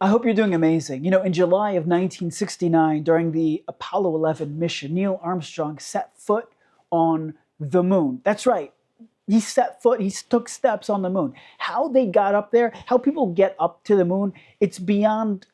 I hope you're doing amazing. In July of 1969, during the Apollo 11 mission, Neil Armstrong set foot on the moon. That's right. He took steps on the moon. How they got up there, how people get up to the moon, it's beyond,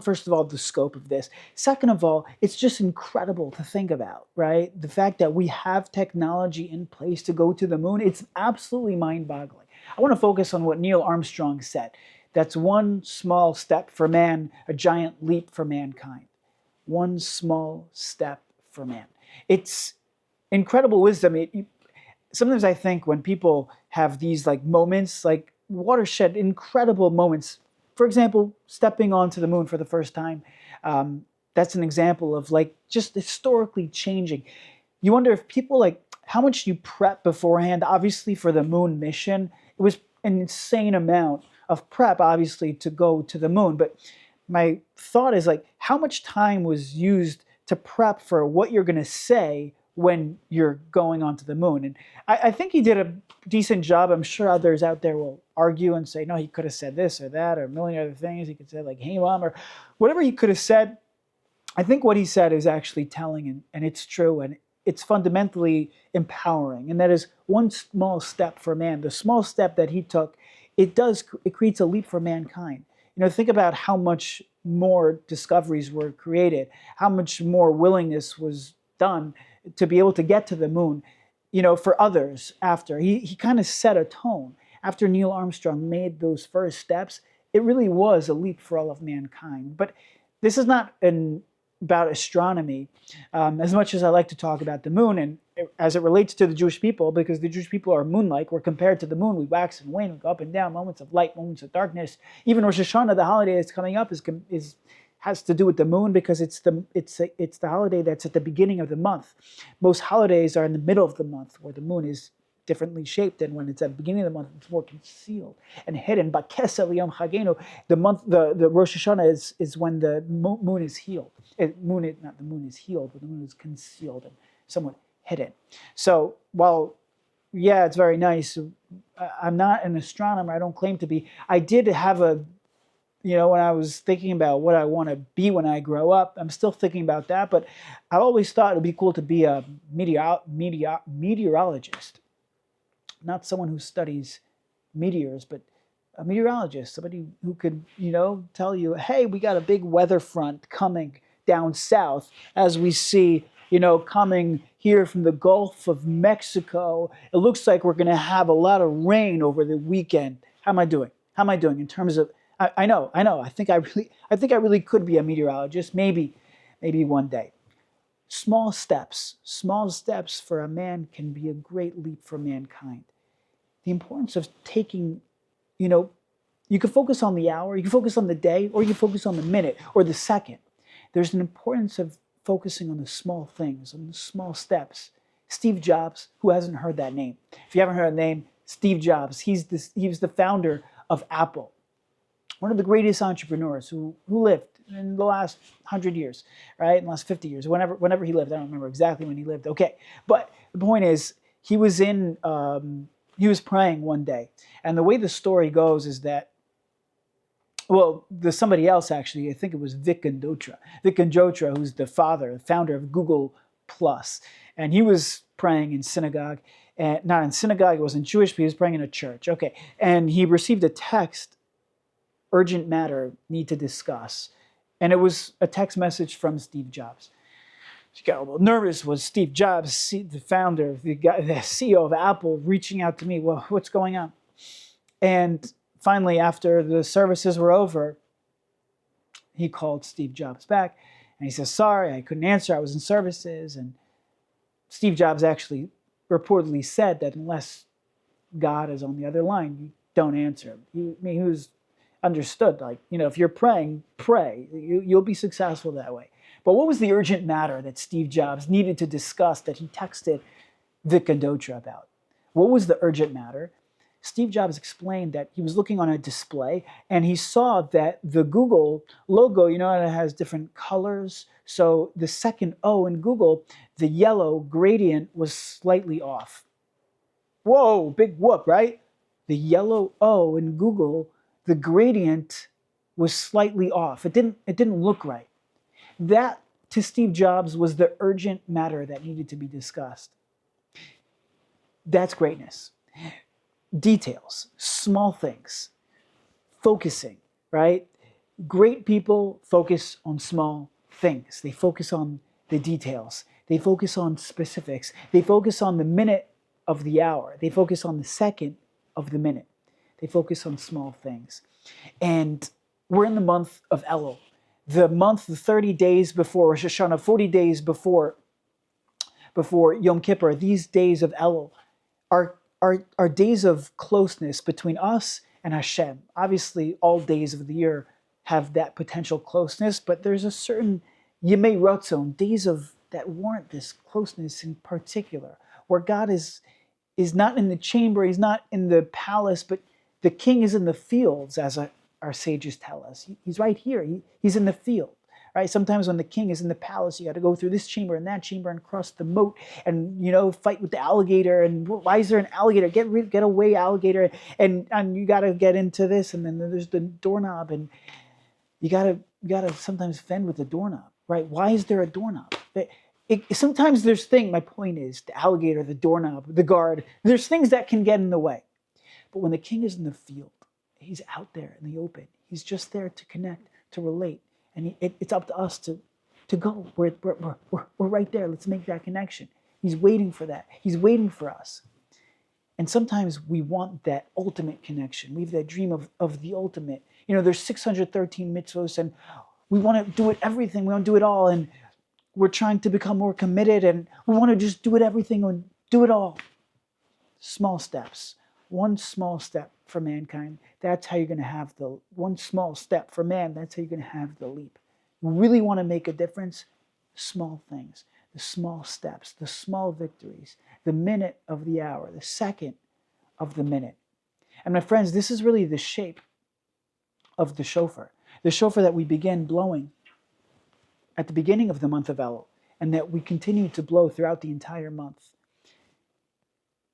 first of all, the scope of this. Second of all, it's just incredible to think about, right? The fact that we have technology in place to go to the moon, it's absolutely mind-boggling. I want to focus on what Neil Armstrong said. That's one small step for man, a giant leap for mankind. One small step for man. It's incredible wisdom. Sometimes I think when people have these like moments, like watershed, incredible moments, for example, stepping onto the moon for the first time, that's an example of like just historically changing. You wonder if people like how much you prep beforehand. Obviously, for the moon mission, it was an insane amount of prep, obviously, to go to the moon. But my thought is like, how much time was used to prep for what you're going to say when you're going onto the moon? And I think he did a decent job. I'm sure others out there will argue and say, no, he could have said this or that or a million other things. He could say like, hey, mom, or whatever he could have said. I think what he said is actually telling, and it's true, and it's fundamentally empowering. And that is one small step for man. The small step that he took, it creates a leap for mankind. Think about how much more discoveries were created, how much more willingness was done to be able to get to the moon, for others after. He kind of set a tone. After Neil Armstrong made those first steps, it really was a leap for all of mankind. But this is not about astronomy, as much as I like to talk about the moon, and as it relates to the Jewish people, because the Jewish people are moon-like. We're compared to the moon. We wax and wane, we go up and down, moments of light, moments of darkness. Even Rosh Hashanah, the holiday that's coming up, has to do with the moon, because it's the holiday that's at the beginning of the month. Most holidays are in the middle of the month, where the moon is differently shaped, and when it's at the beginning of the month, it's more concealed and hidden. But Kesel Yom Chagenu, the Rosh Hashanah is when the moon is healed. Not the moon is healed, but the moon is concealed and somewhat hidden. So while, yeah, it's very nice, I'm not an astronomer. I don't claim to be. I did have when I was thinking about what I want to be when I grow up, I'm still thinking about that, but I always thought it would be cool to be a meteorologist. Not someone who studies meteors, but a meteorologist, somebody who could, tell you, hey, we got a big weather front coming down south, as we see, coming here from the Gulf of Mexico. It looks like we're going to have a lot of rain over the weekend. How am I doing? In terms of, I know. I think I really could be a meteorologist. Maybe one day. Small steps for a man can be a great leap for mankind. The importance of taking, you can focus on the hour, you can focus on the day, or you can focus on the minute or the second. There's an importance of focusing on the small things, on the small steps. Steve Jobs, who hasn't heard that name? If you haven't heard the name, Steve Jobs, he was the founder of Apple. One of the greatest entrepreneurs who lived in the last 100 years, right? In the last 50 years, whenever he lived. I don't remember exactly when he lived. Okay, but the point is, he was praying one day. And the way the story goes is that, well, there's somebody else actually, I think it was Vic Kandotra, who's the founder of Google Plus. And he was praying in synagogue, and not in synagogue, it wasn't Jewish, but he was praying in a church. Okay, and he received a text, urgent matter, need to discuss. And it was a text message from Steve Jobs. She got a little nervous. Was Steve Jobs, the founder, the CEO of Apple, reaching out to me? Well, what's going on? And finally, after the services were over, he called Steve Jobs back, and he says, sorry, I couldn't answer. I was in services. And Steve Jobs actually reportedly said that unless God is on the other line, you don't answer. He was understood, like, if you're praying, pray. You'll be successful that way. But what was the urgent matter that Steve Jobs needed to discuss that he texted Vic Kandotra about? What was the urgent matter? Steve Jobs explained that he was looking on a display and he saw that the Google logo, it has different colors. So the second O in Google, the yellow gradient was slightly off. Whoa, big whoop, right? The yellow O in Google, the gradient was slightly off. It didn't look right. That, to Steve Jobs, was the urgent matter that needed to be discussed. That's greatness. Details, small things, focusing, right? Great people focus on small things. They focus on the details. They focus on specifics. They focus on the minute of the hour. They focus on the second of the minute. They focus on small things. And we're in the month of Elul, the month, the 30 days before Rosh Hashanah, 40 days before Yom Kippur. These days of Elul are days of closeness between us and Hashem. Obviously, all days of the year have that potential closeness, but there's a certain Yemei Ratzon, days of that warrant this closeness in particular, where God is not in the chamber, he's not in the palace, but the king is in the fields, as our sages tell us. He's right here. He's in the field. Right? Sometimes when the king is in the palace, you got to go through this chamber and that chamber and cross the moat and, fight with the alligator. And why is there an alligator? Get away, alligator. And you got to get into this. And then there's the doorknob, and you got to sometimes fend with the doorknob. Right? Why is there a doorknob? Sometimes there's things. My point is the alligator, the doorknob, the guard. There's things that can get in the way. But when the king is in the field, he's out there in the open. He's just there to connect, to relate. And it's up to us to go. We're right there. Let's make that connection. He's waiting for that. He's waiting for us. And sometimes we want that ultimate connection. We have that dream of the ultimate. There's 613 mitzvos, and we want to do it everything. We want to do it all. And we're trying to become more committed, and we want to just do it everything and do it all. Small steps. One small step for mankind. That's how you're going to have the one small step for man. That's how you're going to have the leap. You really want to make a difference? Small things, the small steps, the small victories, the minute of the hour, the second of the minute. And my friends, this is really the shape of the shofar that we begin blowing at the beginning of the month of Elul, and that we continue to blow throughout the entire month.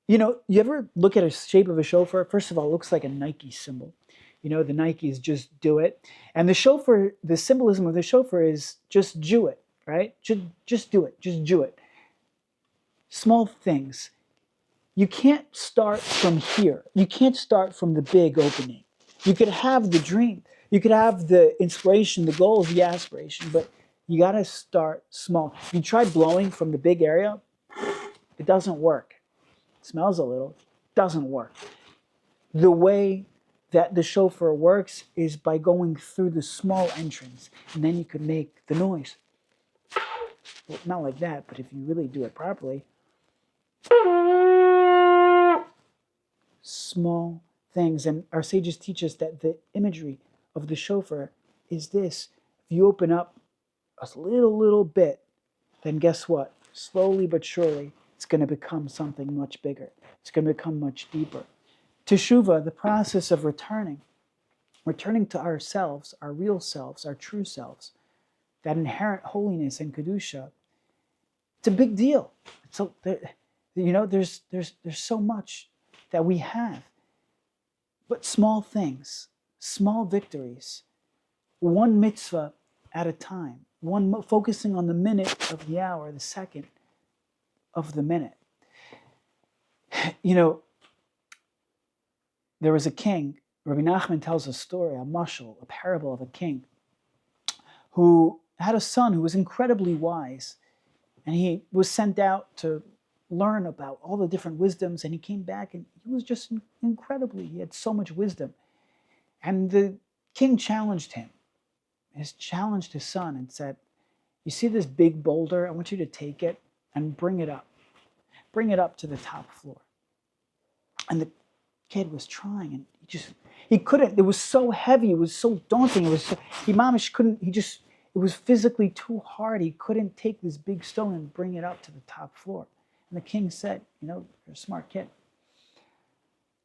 You ever look at a shape of a shofar? First of all, it looks like a Nike symbol. The Nikes just do it. And the shofar, the symbolism of the shofar is just Jew it, right? Just do it. Just Jew it. Small things. You can't start from here. You can't start from the big opening. You could have the dream. You could have the inspiration, the goals, the aspiration, but you got to start small. You try blowing from the big area, it doesn't work. It smells a little, doesn't work. The way that the shofar works is by going through the small entrance, and then you could make the noise. Well, not like that, but if you really do it properly. Small things. And our sages teach us that the imagery of the shofar is this. If you open up a little bit, then guess what? Slowly but surely, it's going to become something much bigger. It's going to become much deeper. Teshuvah, the process of returning to ourselves, our real selves, our true selves, that inherent holiness and kedusha, it's a big deal. So there's so much that we have, but small things, small victories, one mitzvah at a time, focusing on the minute of the hour, the second of the minute. There was a king. Rabbi Nachman tells a story, a mashal, a parable of a king who had a son who was incredibly wise, and he was sent out to learn about all the different wisdoms, and he came back and he was just he had so much wisdom. And the king challenged him, challenged his son and said, you see this big boulder? I want you to take it and bring it up to the top floor. And the kid was trying, and he couldn't. It was so heavy. It was so daunting. It was physically too hard. He couldn't take this big stone and bring it up to the top floor. And the king said, you're a smart kid.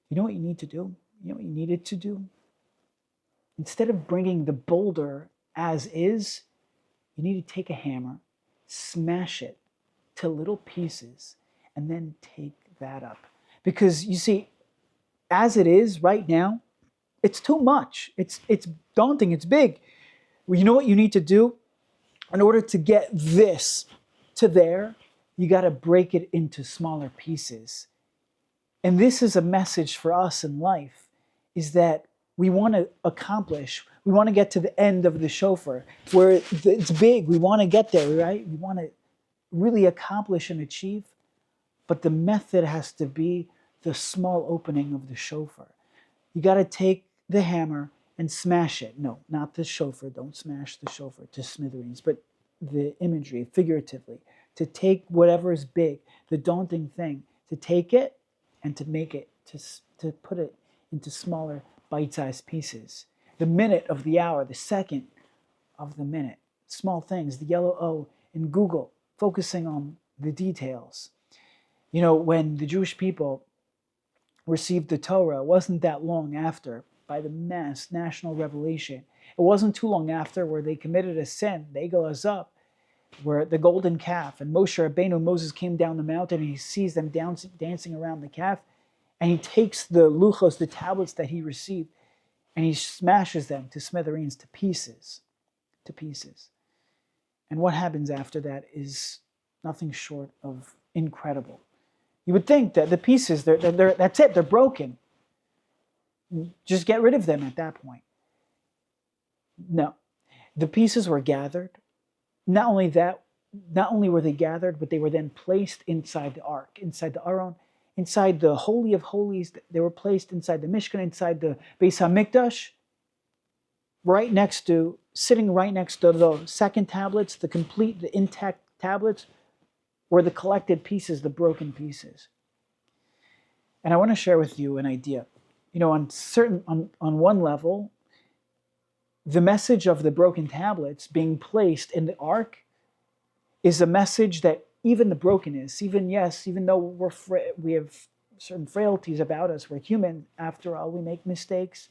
You know what you need to do? You know what you needed to do? Instead of bringing the boulder as is, you need to take a hammer, smash it to little pieces, and then take that up. Because you see, as it is right now, It's too much. It's daunting. It's big. Well, you know what you need to do? In order to get this to there, you got to break it into smaller pieces. And this is a message for us in life, is that we want to accomplish, we want to get to the end of the shofar, where it's big, we want to get there, right? We want to really accomplish and achieve, but the method has to be the small opening of the shofar. You got to take the hammer and smash it. No, not the shofar. Don't smash the shofar to smithereens, but the imagery, figuratively, to take whatever is big, the daunting thing, to take it and to make it, to put it into smaller bite-sized pieces. The minute of the hour, the second of the minute, small things, the yellow O in Google, focusing on the details. You know, when the Jewish people received the Torah, it wasn't that long after, by the mass national revelation. It wasn't too long after where they committed a sin, the Egel Azab, where the golden calf, and Moshe Rabbeinu, Moses came down the mountain and he sees them dancing around the calf, and he takes the luchos, the tablets that he received, and he smashes them to smithereens, to pieces, to pieces. And what happens after that is nothing short of incredible. You would think that the pieces, that's it, they're broken. Just get rid of them at that point. No. The pieces were gathered. Not only were they gathered, but they were then placed inside the ark, inside the Aron, inside the Holy of Holies. They were placed inside the Mishkan, inside the Beis HaMikdash, sitting right next to the second tablets, the intact tablets, were the collected pieces, the broken pieces. And I want to share with you an idea. You know, on one level, the message of the broken tablets being placed in the ark is a message that even the brokenness, even though we have certain frailties about us, we're human, after all, we make mistakes.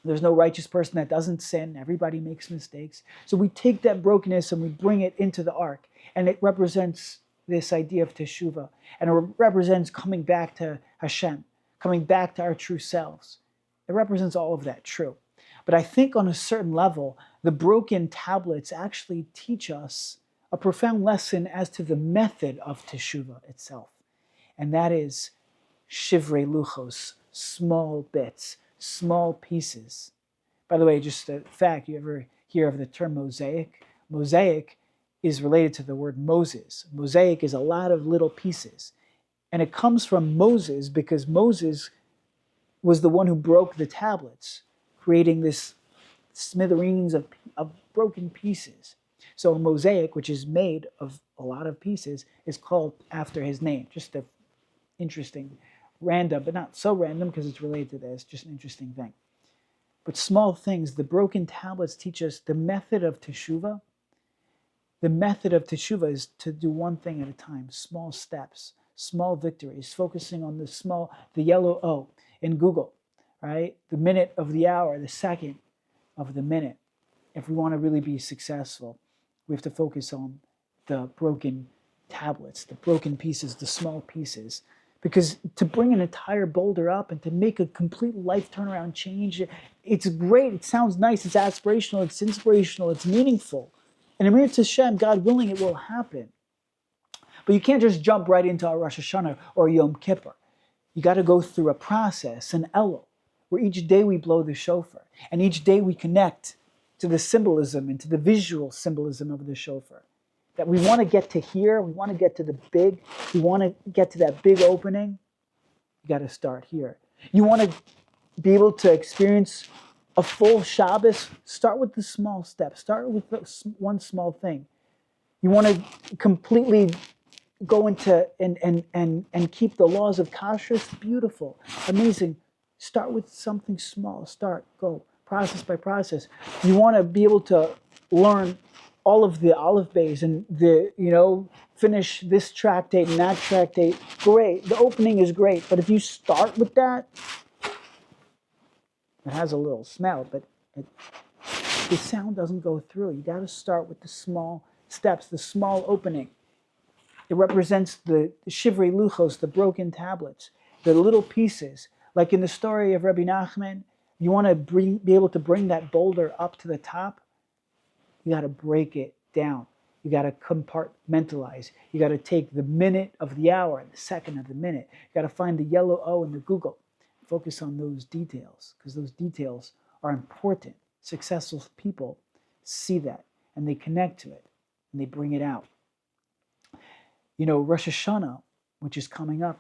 There's no righteous person that doesn't sin. Everybody makes mistakes. So we take that brokenness and we bring it into the ark, and it represents this idea of teshuvah, and it represents coming back to Hashem, coming back to our true selves. It represents all of that, true. But I think on a certain level, the broken tablets actually teach us a profound lesson as to the method of teshuvah itself. And that is shivrei luchos, small bits, small pieces. By the way, just a fact, you ever hear of the term mosaic? Mosaic is related to the word Moses. Mosaic is a lot of little pieces. And it comes from Moses because Moses was the one who broke the tablets, creating this smithereens of broken pieces. So a mosaic, which is made of a lot of pieces, is called after his name. Just an interesting, random, but not so random because it's related to this, just an interesting thing. But small things, the broken tablets teach us the method of teshuvah. The method of teshuvah is to do one thing at a time, small steps, small victories, focusing on the yellow O in Google, right? The minute of the hour, the second of the minute. If we want to really be successful, we have to focus on the broken tablets, the broken pieces, the small pieces. Because to bring an entire boulder up and to make a complete life turnaround change, it's great, it sounds nice, it's aspirational, it's inspirational, it's meaningful. And in Mir Hashem, God willing, it will happen. But you can't just jump right into a Rosh Hashanah or Yom Kippur. You got to go through a process, an Elul, where each day we blow the shofar, and each day we connect to the symbolism and to the visual symbolism of the shofar. That we want to get to here, we want to get to the big, we want to get to that big opening, you got to start here. You want to be able to experience a full Shabbos, start with the small steps, start with one small thing. You want to completely go into and keep the laws of kashrus, beautiful, amazing. Start with something small, go, process by process. You want to be able to learn all of the olive bays and finish this tractate and that tractate. Great, the opening is great, but if you start with that, it has a little smell, but the sound doesn't go through. You got to start with the small steps, the small opening. It represents the shivrei luchos, the broken tablets, the little pieces. Like in the story of Rabbi Nachman, You want to be able to bring that boulder up to the top, you got to break it down. You got to compartmentalize. You got to take the minute of the hour and the second of the minute. You got to find the yellow O in the Google. Focus on those details because those details are important. Successful people see that and they connect to it and they bring it out. You know, Rosh Hashanah, which is coming up,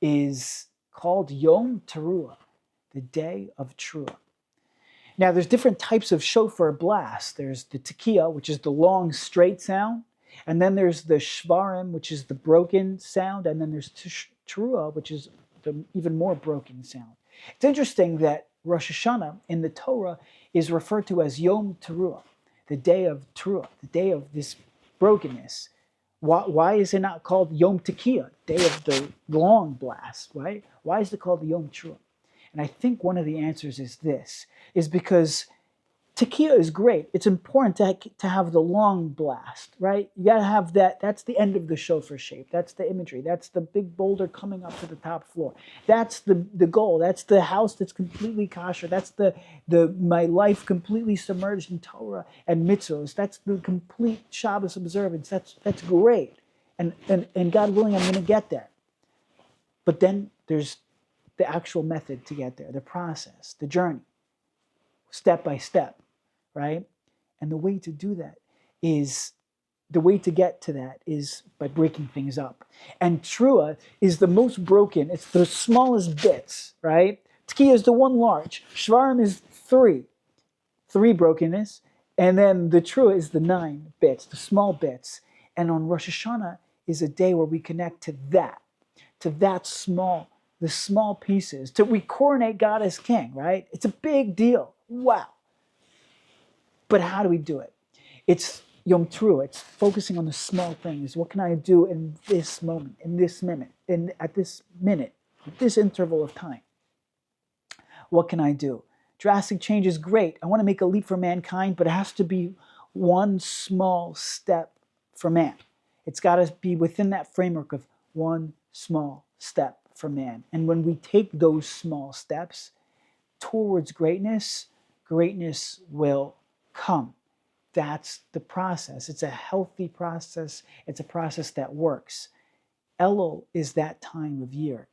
is called Yom Teruah, the day of Teruah. Now, there's different types of shofar blasts. There's the tekiah, which is the long, straight sound. And then there's the shvarim, which is the broken sound. And then there's teruah, which is the even more broken sound. It's interesting that Rosh Hashanah in the Torah is referred to as Yom Teruah, the day of Teruah, the day of this brokenness. Why is it not called Yom Tekiah, day of the long blast, right? Why is it called Yom Teruah? And I think one of the answers is because tekiah is great. It's important to have the long blast, right? You gotta have that. That's the end of the shofar shape. That's the imagery. That's the big boulder coming up to the top floor. That's the goal. That's the house that's completely kosher. That's the my life completely submerged in Torah and mitzvos. That's the complete Shabbos observance. That's great. And God willing, I'm gonna get there. But then there's the actual method to get there, the process, the journey, step by step, right? And the way to do that is, the way to get to that is by breaking things up. And Teruah is the most broken. It's the smallest bits, right? Tekiah is the one large. Shvarim is three brokenness. And then the Teruah is the 9 bits, the small bits. And on Rosh Hashanah is a day where we connect to that small, the small pieces, we coronate God as king, right? It's a big deal. Wow. But how do we do it? It's Yom Teruah. It's focusing on the small things. What can I do in this moment, in this minute, at this interval of time? What can I do? Drastic change is great. I want to make a leap for mankind, but it has to be one small step for man. It's got to be within that framework of one small step for man. And when we take those small steps towards greatness, greatness will come. That's the process. It's a healthy process. It's a process that works. Elul is that time of year.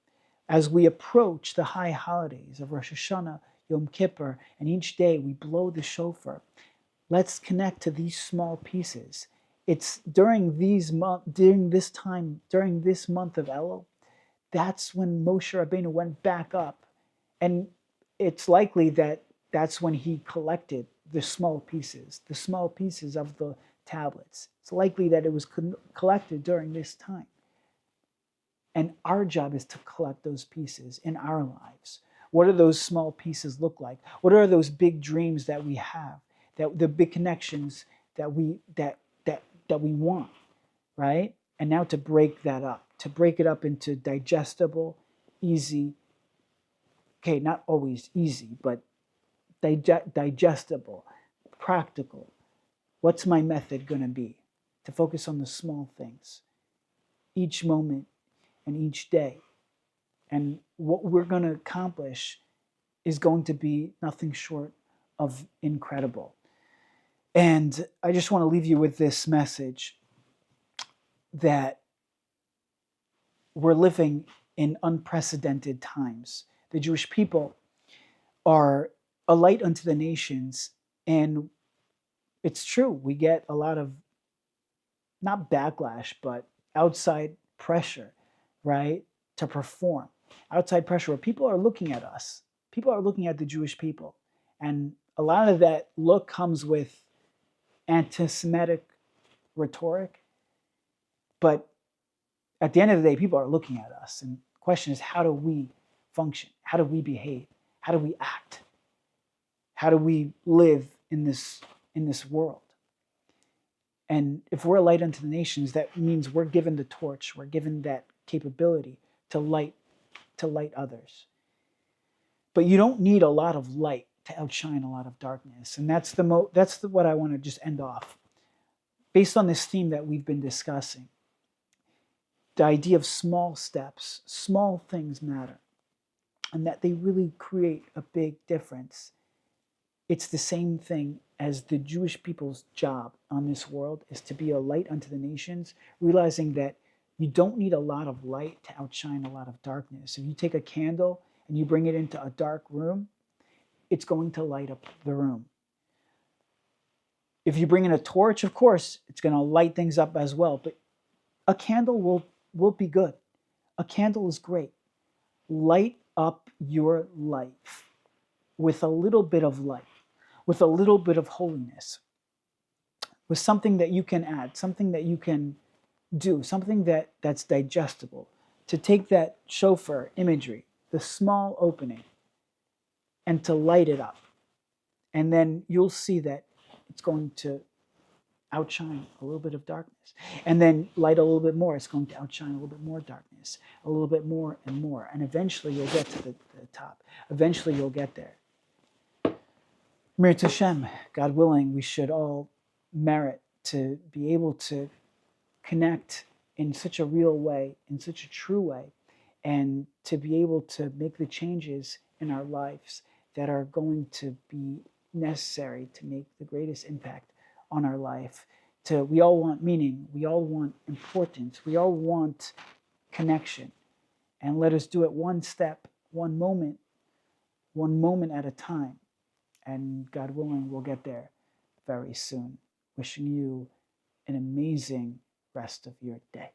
As we approach the high holidays of Rosh Hashanah, Yom Kippur, and each day we blow the shofar, let's connect to these small pieces. It's during this month of Elul, that's when Moshe Rabbeinu went back up. And it's likely that that's when he collected the small pieces of the tablets. It's likely that it was collected during this time. And our job is to collect those pieces in our lives. What do those small pieces look like? What are those big dreams that we have? That the big connections that we want, right? And now to break that up, to break it up into digestible, easy, okay, not always easy, but digestible, practical. What's my method going to be? To focus on the small things, each moment and each day. And what we're going to accomplish is going to be nothing short of incredible. And I just want to leave you with this message that we're living in unprecedented times. The Jewish people are a light unto the nations, and it's true, we get a lot of, not backlash, but outside pressure, right, to perform. Outside pressure where people are looking at us. People are looking at the Jewish people. And a lot of that look comes with anti-Semitic rhetoric. But at the end of the day, people are looking at us. And the question is, how do we function? How do we behave? How do we act? How do we live in this world? And if we're a light unto the nations, that means we're given the torch. We're given that capability to light others. But you don't need a lot of light to outshine a lot of darkness. And that's what I want to just end off. Based on this theme that we've been discussing, the idea of small steps, small things matter. and that they really create a big difference. It's the same thing as the Jewish people's job on this world is to be a light unto the nations, realizing that you don't need a lot of light to outshine a lot of darkness. If you take a candle and you bring it into a dark room, it's going to light up the room. If you bring in a torch, of course, it's going to light things up as well, but a candle will be good. A candle is great. Light up your life with a little bit of light, with a little bit of holiness, with something that you can add, something that you can do, something that's digestible. To take that shofar imagery, the small opening, and to light it up. And then you'll see that it's going to outshine a little bit of darkness. And then light a little bit more, it's going to outshine a little bit more darkness, a little bit more and more. And eventually you'll get to the top. Eventually you'll get there. Mir Hashem, God willing, we should all merit to be able to connect in such a real way, in such a true way, and to be able to make the changes in our lives that are going to be necessary to make the greatest impact on our life. We all want meaning, we all want importance, we all want connection. And let us do it one step, one moment at a time. And God willing, we'll get there very soon. Wishing you an amazing rest of your day.